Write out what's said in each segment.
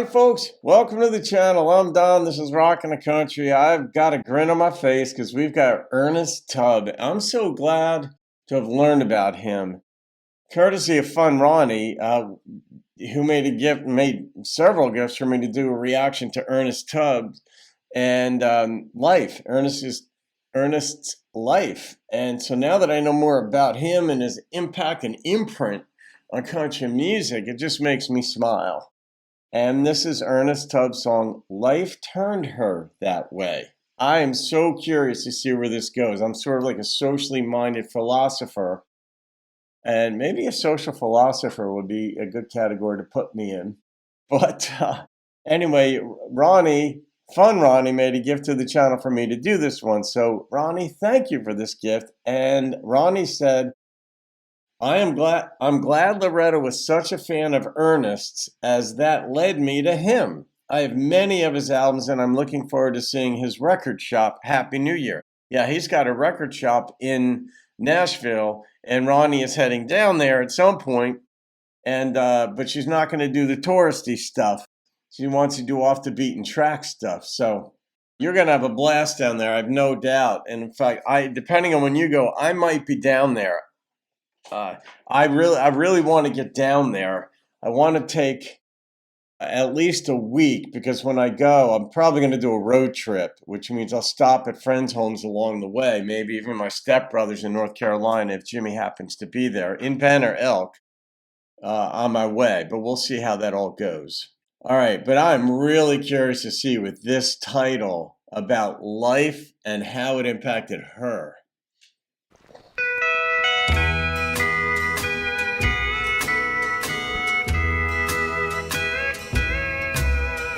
Howdy folks, welcome to the channel. I'm Don, this is Rockin' the Country. I've got a grin on my face because we've got Ernest Tubb. I'm so glad to have learned about him. Courtesy of funRonni, who made several gifts for me to do a reaction to Ernest Tubb and Ernest's life. And so now that I know more about him and his impact and imprint on country music, it just makes me smile. And this is Ernest Tubb's song, Life Turned Her That Way. I am so curious to see where this goes. I'm sort of like a socially minded philosopher, and maybe a social philosopher would be a good category to put me in. But anyway, funRonni made a gift to the channel for me to do this one. So Ronnie, thank you for this gift. And Ronnie said, I'm glad Loretta was such a fan of Ernest's, as that led me to him. I have many of his albums, and I'm looking forward to seeing his record shop. Happy New Year. Yeah, he's got a record shop in Nashville, and Ronnie is heading down there at some point, and but she's not going to do the touristy stuff. She wants to do off the beaten track stuff. So you're going to have a blast down there, I have no doubt. And in fact, depending on when you go, I might be down there. I really want to get down there. I want to take at least a week, because when I go, I'm probably going to do a road trip, which means I'll stop at friends' homes along the way, maybe even my stepbrothers in North Carolina if Jimmy happens to be there, in Penn or Elk, on my way. But we'll see how that all goes. All right, but I'm really curious to see with this title about life and how it impacted her.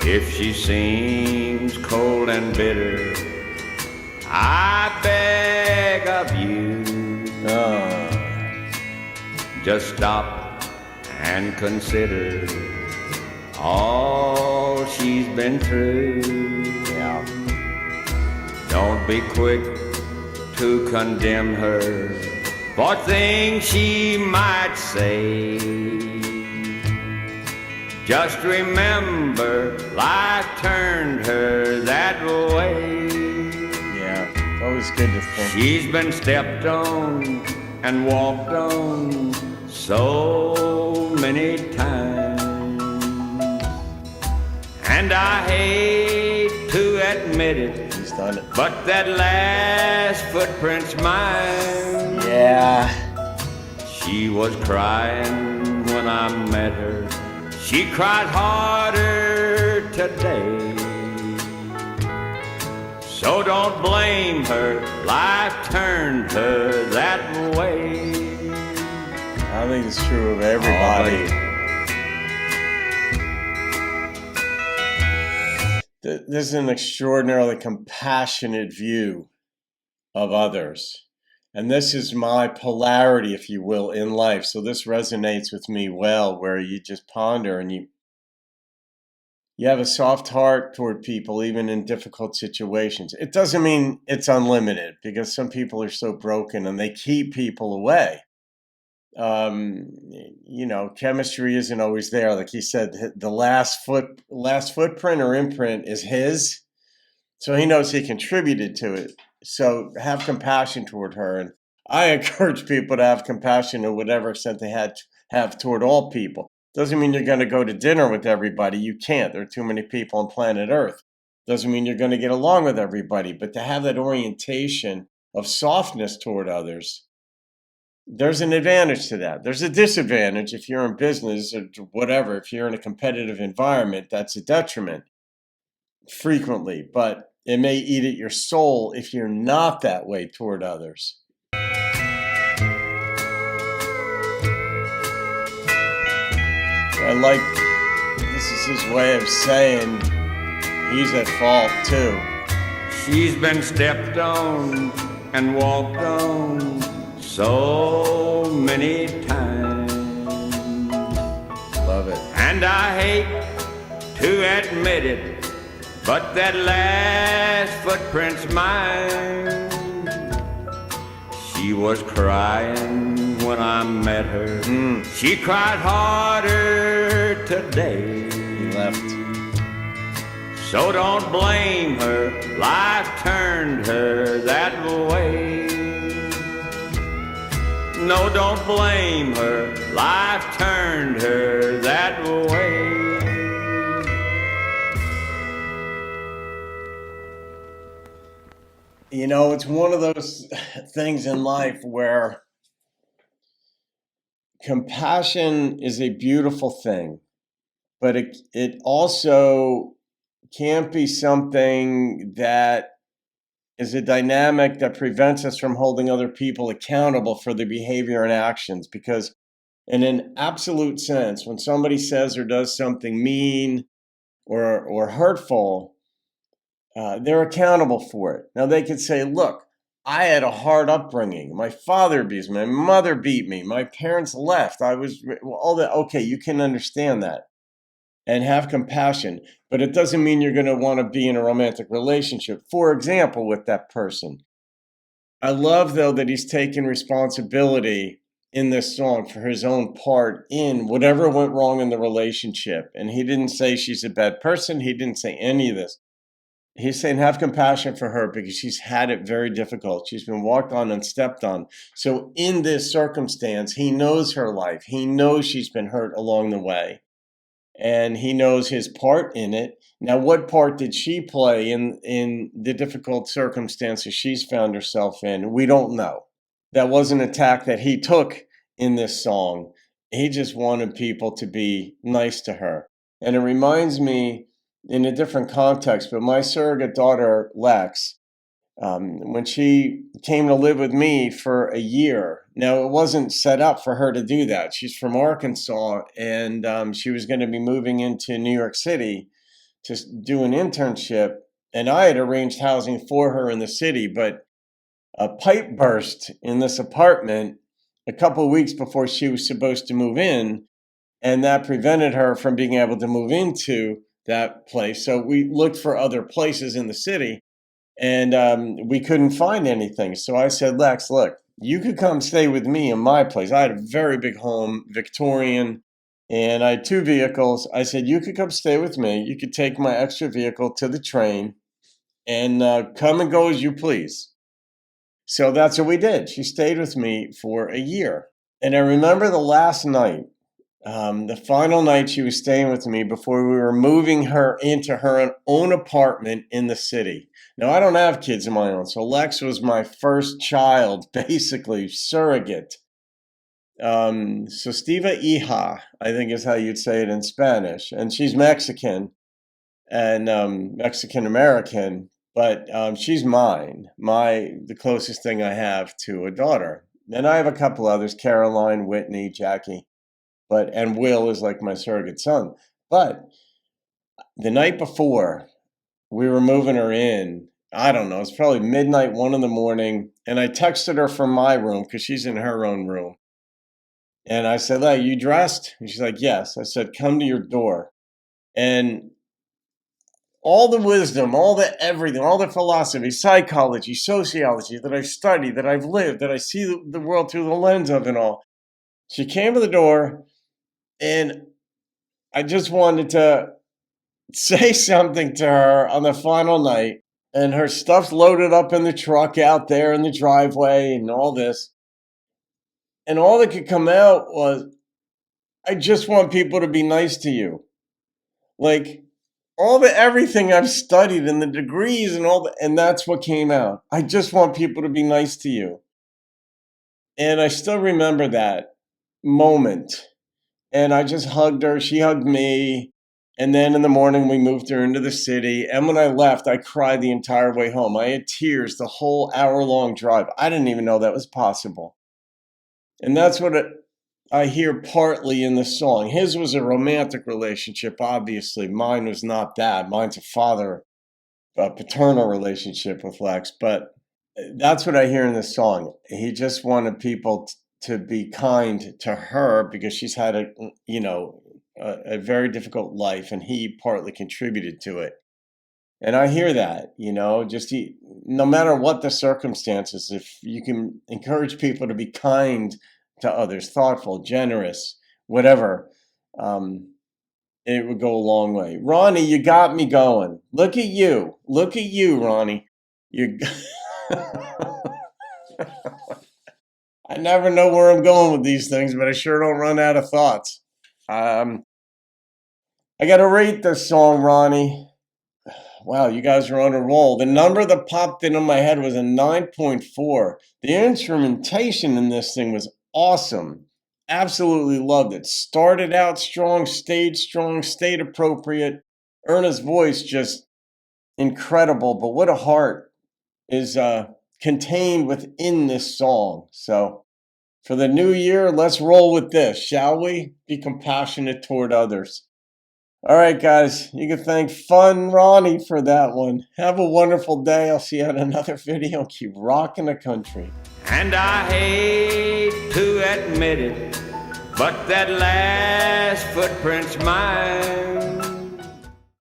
If she seems cold and bitter, I beg of you, just stop and consider all she's been through. Yeah. Don't be quick to condemn her for things she might say. Just remember, life turned her that way. Yeah, it's always good to think. She's been stepped on and walked on so many times, and I hate to admit it, He's done it. but that last footprint's mine. Yeah. She was crying when I met her. She cried harder today. So don't blame her, life turned her that way. I think it's true of everybody. This is an extraordinarily compassionate view of others. And this is my polarity, if you will, in life. So this resonates with me well, where you just ponder and you have a soft heart toward people, even in difficult situations. It doesn't mean it's unlimited, because some people are so broken and they keep people away. Chemistry isn't always there. Like he said, the last footprint or imprint is his. So he knows he contributed to it. So have compassion toward her. And I encourage people to have compassion to whatever extent they have toward all people. Doesn't mean you're going to go to dinner with everybody. You can't. There are too many people on planet Earth. Doesn't mean you're going to get along with everybody. But to have that orientation of softness toward others, there's an advantage to that. There's a disadvantage if you're in business or whatever. If you're in a competitive environment, that's a detriment frequently. But it may eat at your soul if you're not that way toward others. This is his way of saying he's at fault too. She's been stepped on and walked on so many times. Love it. And I hate to admit it, but that last footprint's mine. She was crying when I met her. She cried harder today. He left. So don't blame her, life turned her that way. No, don't blame her, life turned her that way. You know, it's one of those things in life where compassion is a beautiful thing, but it also can't be something that is a dynamic that prevents us from holding other people accountable for their behavior and actions. Because in an absolute sense, when somebody says or does something mean or hurtful, they're accountable for it. Now they could say, look, I had a hard upbringing. My father abused me. My mother beat me. My parents left. I was all that. Okay, you can understand that and have compassion, but it doesn't mean you're going to want to be in a romantic relationship, for example, with that person. I love, though, that he's taken responsibility in this song for his own part in whatever went wrong in the relationship. And he didn't say she's a bad person. He didn't say any of this. He's saying have compassion for her because she's had it very difficult. She's been walked on and stepped on. So in this circumstance, he knows her life. He knows she's been hurt along the way. And he knows his part in it. Now, what part did she play in the difficult circumstances she's found herself in? We don't know. That wasn't a tack that he took in this song. He just wanted people to be nice to her. And it reminds me, in a different context, but my surrogate daughter, Lex, when she came to live with me for a year. Now, it wasn't set up for her to do that. She's from Arkansas, and she was going to be moving into New York City to do an internship. And I had arranged housing for her in the city, but a pipe burst in this apartment a couple of weeks before she was supposed to move in, and that prevented her from being able to move into that place. So we looked for other places in the city. And we couldn't find anything. So I said, Lex, look, you could come stay with me in my place. I had a very big home, Victorian, and I had 2 vehicles. I said, you could come stay with me. You could take my extra vehicle to the train and come and go as you please. So that's what we did. She stayed with me for a year. And I remember the last night, the final night she was staying with me before we were moving her into her own apartment in the city. Now, I don't have kids of my own, so Lex was my first child, basically, surrogate. Sostiva hija, I think is how you'd say it in Spanish. And she's Mexican and Mexican-American, but she's mine, the closest thing I have to a daughter. And I have a couple others, Caroline, Whitney, Jackie. And Will is like my surrogate son. But the night before we were moving her in, I don't know, it's probably midnight, 1 a.m, and I texted her from my room because she's in her own room. And I said, "Hey, you dressed?" And she's like, "Yes." I said, "Come to your door." And all the wisdom, all the everything, all the philosophy, psychology, sociology that I've studied, that I've lived, that I see the world through the lens of and all. She came to the door, and I just wanted to say something to her on the final night, and her stuff's loaded up in the truck out there in the driveway and all this. And all that could come out was, I just want people to be nice to you. Like everything I've studied and the degrees and and that's what came out. I just want people to be nice to you. And I still remember that moment. And I just hugged her. She hugged me. And then in the morning, we moved her into the city. And when I left, I cried the entire way home. I had tears the whole hour-long drive. I didn't even know that was possible. And that's what I hear partly in the song. His was a romantic relationship, obviously. Mine was not that. Mine's a paternal relationship with Lex. But that's what I hear in this song. He just wanted people to be kind to her because she's had a very difficult life, and he partly contributed to it. And I hear that, no matter what the circumstances, if you can encourage people to be kind to others, thoughtful, generous, whatever, it would go a long way. Ronnie, you got me going. Look at you. Look at you, Ronnie. You. I never know where I'm going with these things, but I sure don't run out of thoughts. I got to rate this song, Ronnie. Wow, you guys are on a roll. The number that popped into my head was a 9.4. The instrumentation in this thing was awesome. Absolutely loved it. Started out strong, stayed appropriate. Ernest's voice just incredible, but what a heart is contained within this song. So for the new year, let's roll with this, shall we? Be compassionate toward others. All right, guys, you can thank funRonni for that one. Have a wonderful day. I'll see you on another video. Keep rocking the country. And I hate to admit it, but that last footprint's mine.